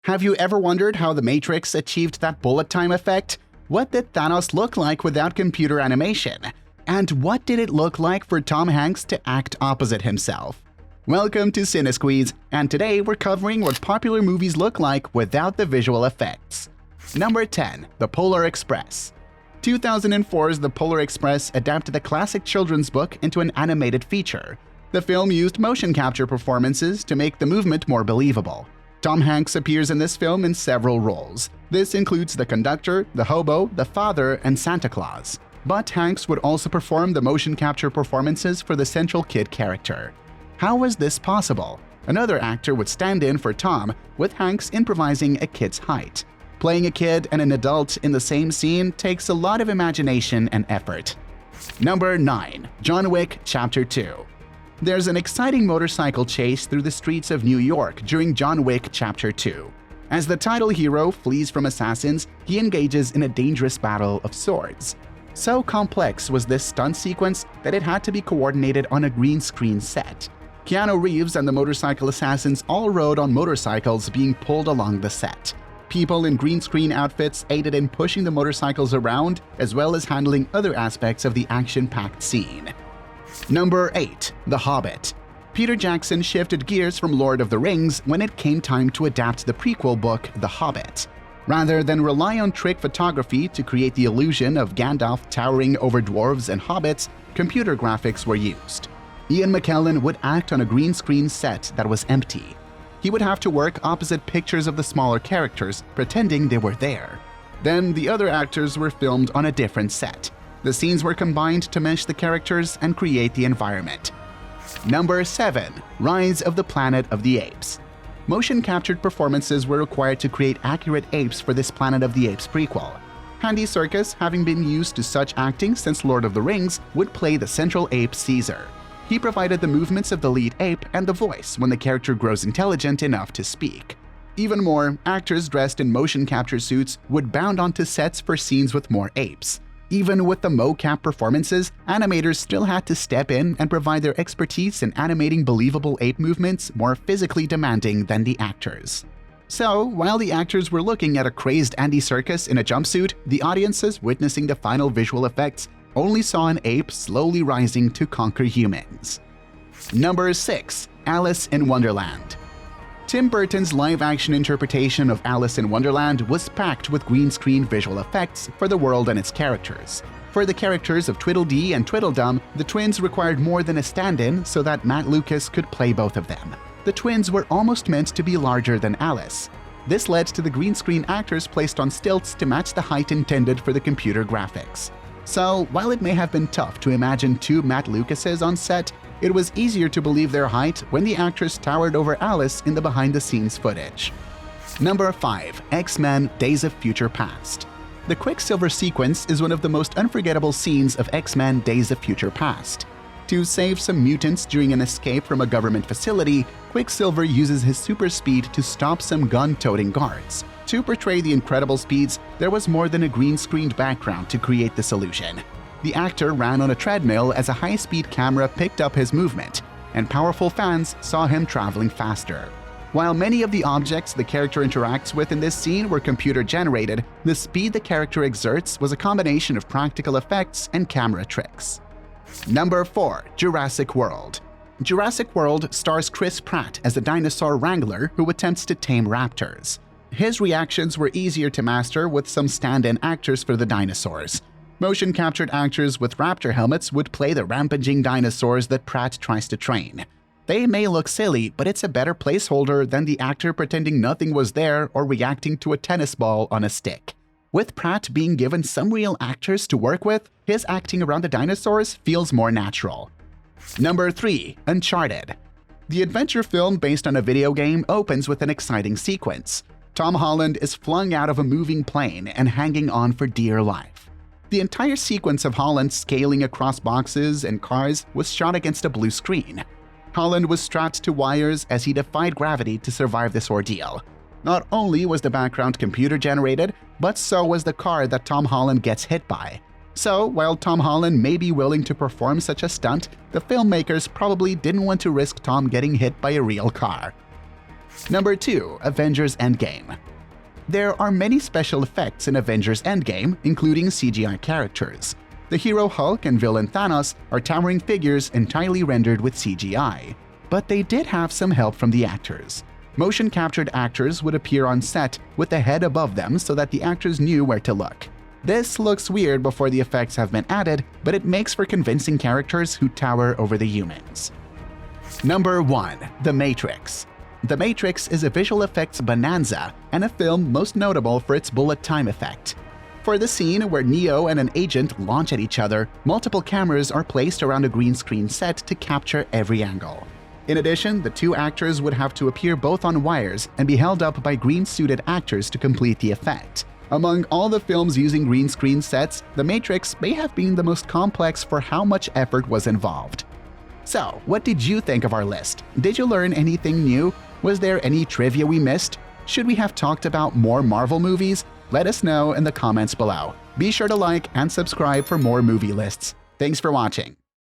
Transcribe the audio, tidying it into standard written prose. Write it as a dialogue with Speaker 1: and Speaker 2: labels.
Speaker 1: Have you ever wondered how the Matrix achieved that bullet time effect? What did Thanos look like without computer animation? And what did it look like for Tom Hanks to act opposite himself? Welcome to CineSqueeze, and today we're covering what popular movies look like without the visual effects. Number 10. The Polar Express. 2004's The Polar Express adapted the classic children's book into an animated feature. The film used motion capture performances to make the movement more believable. Tom Hanks appears in this film in several roles. This includes the conductor, the hobo, the father, and Santa Claus. But Hanks would also perform the motion capture performances for the central kid character. How was this possible? Another actor would stand in for Tom, with Hanks improvising a kid's height. Playing a kid and an adult in the same scene takes a lot of imagination and effort. Number 9. John Wick Chapter 2. There's an exciting motorcycle chase through the streets of New York during John Wick Chapter 2. As the title hero flees from assassins, he engages in a dangerous battle of swords. So complex was this stunt sequence that it had to be coordinated on a green screen set. Keanu Reeves and the motorcycle assassins all rode on motorcycles being pulled along the set. People in green screen outfits aided in pushing the motorcycles around, as well as handling other aspects of the action-packed scene. Number 8. The Hobbit. Peter Jackson shifted gears from Lord of the Rings when it came time to adapt the prequel book, The Hobbit. Rather than rely on trick photography to create the illusion of Gandalf towering over dwarves and hobbits, computer graphics were used. Ian McKellen would act on a green screen set that was empty. He would have to work opposite pictures of the smaller characters, pretending they were there. Then the other actors were filmed on a different set. The scenes were combined to mesh the characters and create the environment. Number 7. Rise of the Planet of the Apes. Motion-captured performances were required to create accurate apes for this Planet of the Apes prequel. Andy Serkis, having been used to such acting since Lord of the Rings, would play the central ape Caesar. He provided the movements of the lead ape and the voice when the character grows intelligent enough to speak. Even more, actors dressed in motion capture suits would bound onto sets for scenes with more apes. Even with the mocap performances, animators still had to step in and provide their expertise in animating believable ape movements more physically demanding than the actors. So, while the actors were looking at a crazed Andy Serkis in a jumpsuit, the audiences witnessing the final visual effects only saw an ape slowly rising to conquer humans. Number 6. Alice in Wonderland. Tim Burton's live-action interpretation of Alice in Wonderland was packed with green screen visual effects for the world and its characters. For the characters of Tweedledee and Tweedledum, the twins required more than a stand-in so that Matt Lucas could play both of them. The twins were almost meant to be larger than Alice. This led to the green screen actors placed on stilts to match the height intended for the computer graphics. So, while it may have been tough to imagine two Matt Lucases on set, it was easier to believe their height when the actress towered over Alice in the behind-the-scenes footage. Number 5. X-Men Days of Future Past. The Quicksilver sequence is one of the most unforgettable scenes of X-Men Days of Future Past. To save some mutants during an escape from a government facility, Quicksilver uses his super speed to stop some gun-toting guards. To portray the incredible speeds, there was more than a green-screened background to create this illusion. The actor ran on a treadmill as a high-speed camera picked up his movement, and powerful fans saw him traveling faster. While many of the objects the character interacts with in this scene were computer-generated, the speed the character exerts was a combination of practical effects and camera tricks. Number 4. Jurassic World. Jurassic World stars Chris Pratt as a dinosaur wrangler who attempts to tame raptors. His reactions were easier to master with some stand-in actors for the dinosaurs. Motion-captured actors with raptor helmets would play the rampaging dinosaurs that Pratt tries to train. They may look silly, but it's a better placeholder than the actor pretending nothing was there or reacting to a tennis ball on a stick. With Pratt being given some real actors to work with, his acting around the dinosaurs feels more natural. Number 3. Uncharted. The adventure film based on a video game opens with an exciting sequence. Tom Holland is flung out of a moving plane and hanging on for dear life. The entire sequence of Holland scaling across boxes and cars was shot against a blue screen. Holland was strapped to wires as he defied gravity to survive this ordeal. Not only was the background computer-generated, but so was the car that Tom Holland gets hit by. So, while Tom Holland may be willing to perform such a stunt, the filmmakers probably didn't want to risk Tom getting hit by a real car. Number 2. Avengers Endgame. There are many special effects in Avengers Endgame, including CGI characters. The hero Hulk and villain Thanos are towering figures entirely rendered with CGI. But they did have some help from the actors. Motion-captured actors would appear on set with the head above them so that the actors knew where to look. This looks weird before the effects have been added, but it makes for convincing characters who tower over the humans. Number 1. The Matrix. The Matrix is a visual effects bonanza and a film most notable for its bullet time effect. For the scene where Neo and an agent launch at each other, multiple cameras are placed around a green screen set to capture every angle. In addition, the two actors would have to appear both on wires and be held up by green-suited actors to complete the effect. Among all the films using green screen sets, The Matrix may have been the most complex for how much effort was involved. So, what did you think of our list? Did you learn anything new? Was there any trivia we missed? Should we have talked about more Marvel movies? Let us know in the comments below. Be sure to like and subscribe for more movie lists. Thanks for watching.